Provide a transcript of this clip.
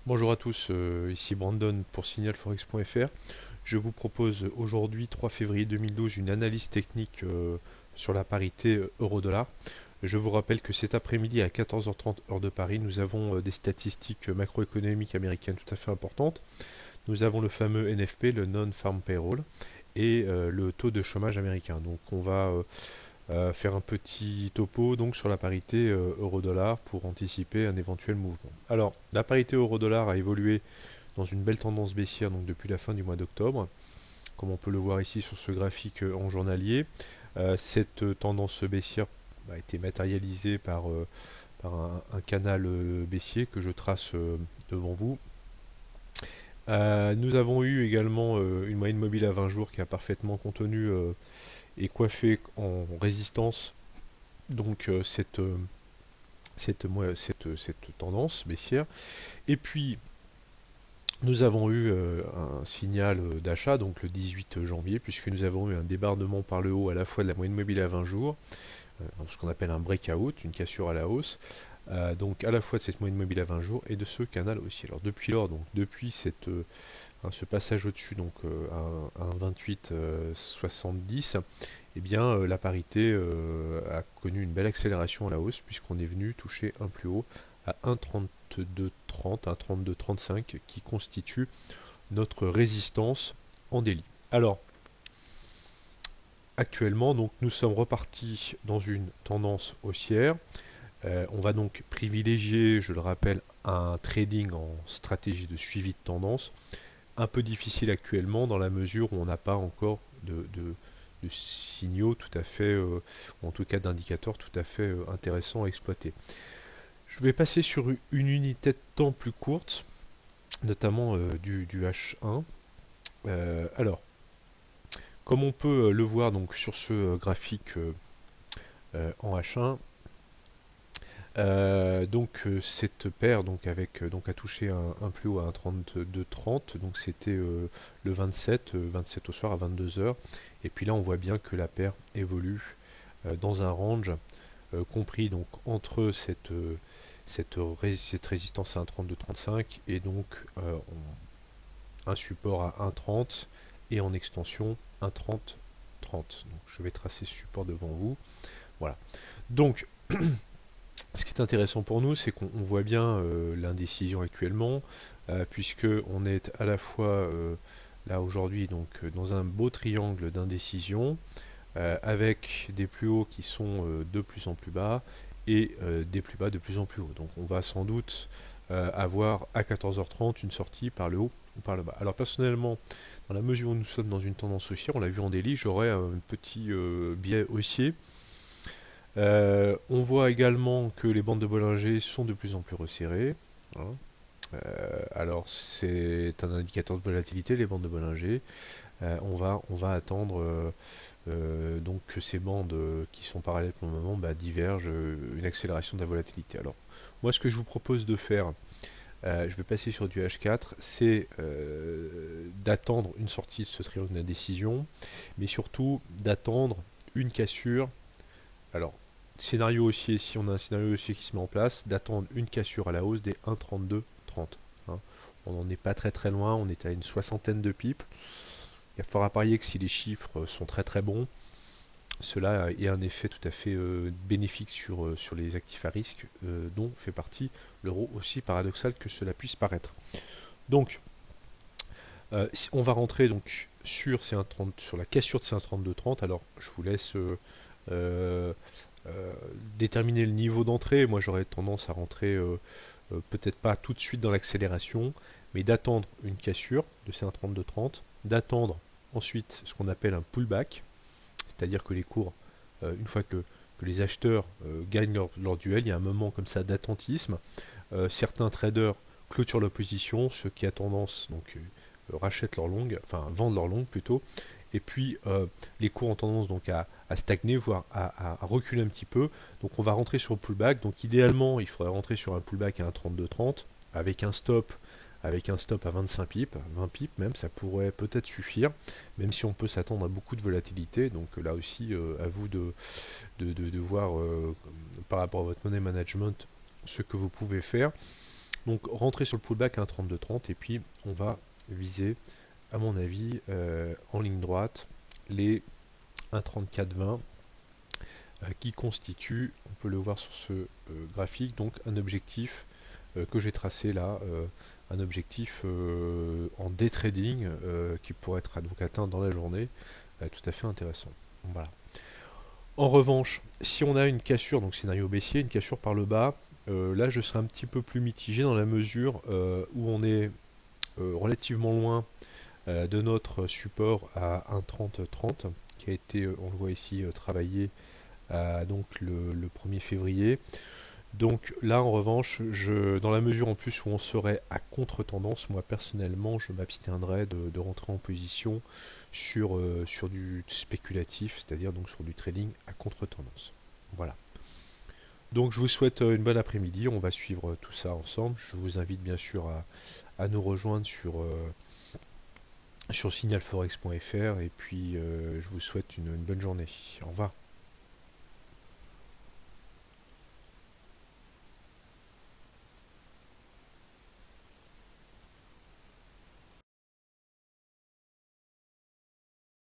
Bonjour à tous, ici Brandon pour signalforex.fr. Je vous propose aujourd'hui, 3 février 2012, une analyse technique sur la parité euro-dollar. Je vous rappelle que cet après-midi à 14h30 heure de Paris, nous avons des statistiques macroéconomiques américaines tout à fait importantes. Nous avons le fameux NFP, le Non-Farm Payroll, et le taux de chômage américain. Donc on va faire un petit topo donc sur la parité euro-dollar pour anticiper un éventuel mouvement. Alors, la parité euro-dollar a évolué dans une belle tendance baissière donc depuis la fin du mois d'octobre, comme on peut le voir ici sur ce graphique en journalier. Cette tendance baissière a été matérialisée par un canal baissier que je trace devant vous. Nous avons eu également une moyenne mobile à 20 jours qui a parfaitement contenu et coiffé en résistance donc cette tendance baissière. Et puis nous avons eu un signal d'achat donc le 18 janvier, puisque nous avons eu un débordement par le haut à la fois de la moyenne mobile à 20 jours, ce qu'on appelle un breakout, une cassure à la hausse, donc à la fois de cette moyenne mobile à 20 jours et de ce canal aussi. Alors depuis lors, donc depuis ce passage au-dessus, donc à un 28,70, eh bien la parité a connu une belle accélération à la hausse, puisqu'on est venu toucher un plus haut à 1,3230, 1,3235, qui constitue notre résistance en daily. Alors, actuellement, donc, nous sommes repartis dans une tendance haussière. On va donc privilégier, je le rappelle, un trading en stratégie de suivi de tendance, un peu difficile actuellement dans la mesure où on n'a pas encore de signaux tout à fait, ou en tout cas d'indicateurs tout à fait intéressants à exploiter. Je vais passer sur une unité de temps plus courte, notamment du H1. Alors, comme on peut le voir donc sur ce graphique en H1, cette paire donc avec donc a touché un plus haut à 1,3230, donc c'était le 27 au soir à 22 heures, et puis là on voit bien que la paire évolue dans un range compris donc entre cette résistance à 1,3235 et donc un support à 1,30 et en extension 1,3030. Donc je vais tracer ce support devant vous. Voilà. Donc ce qui est intéressant pour nous, c'est qu'on voit bien l'indécision actuellement, puisque on est à la fois là aujourd'hui donc dans un beau triangle d'indécision, avec des plus hauts qui sont de plus en plus bas et des plus bas de plus en plus haut. Donc on va sans doute avoir à 14h30 une sortie par le haut ou par le bas. Alors personnellement, dans la mesure où nous sommes dans une tendance haussière, on l'a vu en daily, j'aurais un petit biais haussier. On voit également que les bandes de Bollinger sont de plus en plus resserrées. Hein. Alors c'est un indicateur de volatilité, les bandes de Bollinger. On va attendre donc que ces bandes qui sont parallèles pour le moment divergent, une accélération de la volatilité. Alors moi ce que je vous propose de faire, je vais passer sur du H4, c'est d'attendre une sortie de ce triangle d'indécision, mais surtout d'attendre une cassure. Alors scénario haussier, si on a un scénario haussier qui se met en place, d'attendre une cassure à la hausse des 1,3230. Hein. On n'en est pas très loin, on est à une soixantaine de pips. Il y a fort à parier que si les chiffres sont très bons, cela ait un effet tout à fait bénéfique sur les actifs à risque, dont fait partie l'euro, aussi paradoxal que cela puisse paraître. Donc, on va rentrer donc sur la cassure de ces 1,3230. Alors, je vous laisse déterminer le niveau d'entrée. Moi, j'aurais tendance à rentrer peut-être pas tout de suite dans l'accélération, mais d'attendre une cassure de ces 1,3230, d'attendre ensuite ce qu'on appelle un pullback, c'est-à-dire que les cours, une fois que les acheteurs gagnent leur duel, il y a un moment comme ça d'attentisme. Certains traders clôturent leur position, ceux qui a tendance donc rachètent leur long, enfin vendent leur long plutôt, et puis les cours ont tendance donc à stagner, voire à reculer un petit peu. Donc on va rentrer sur le pullback. Donc idéalement, il faudrait rentrer sur un pullback à 1,3230 avec un stop à 25 pips, 20 pips même, ça pourrait peut-être suffire, même si on peut s'attendre à beaucoup de volatilité. Donc là aussi, à vous de voir par rapport à votre money management ce que vous pouvez faire. Donc rentrer sur le pullback à 1,3230 et puis on va viser, à mon avis, en ligne droite, les 1,3420 qui constituent, on peut le voir sur ce graphique, donc un objectif que j'ai tracé là, un objectif en day trading qui pourrait être donc atteint dans la journée, tout à fait intéressant. Voilà. En revanche, si on a une cassure, donc scénario baissier, une cassure par le bas, là je serai un petit peu plus mitigé dans la mesure où on est relativement loin de notre support à 1,3030 qui a été, on le voit ici, travaillé donc le 1er février. Donc là en revanche, dans la mesure en plus où on serait à contre-tendance, moi personnellement je m'abstiendrais de rentrer en position sur du spéculatif, c'est-à-dire donc sur du trading à contre-tendance. Voilà. Donc je vous souhaite une bonne après-midi, on va suivre tout ça ensemble. Je vous invite bien sûr à nous rejoindre sur signalforex.fr et puis je vous souhaite une bonne journée. Au revoir.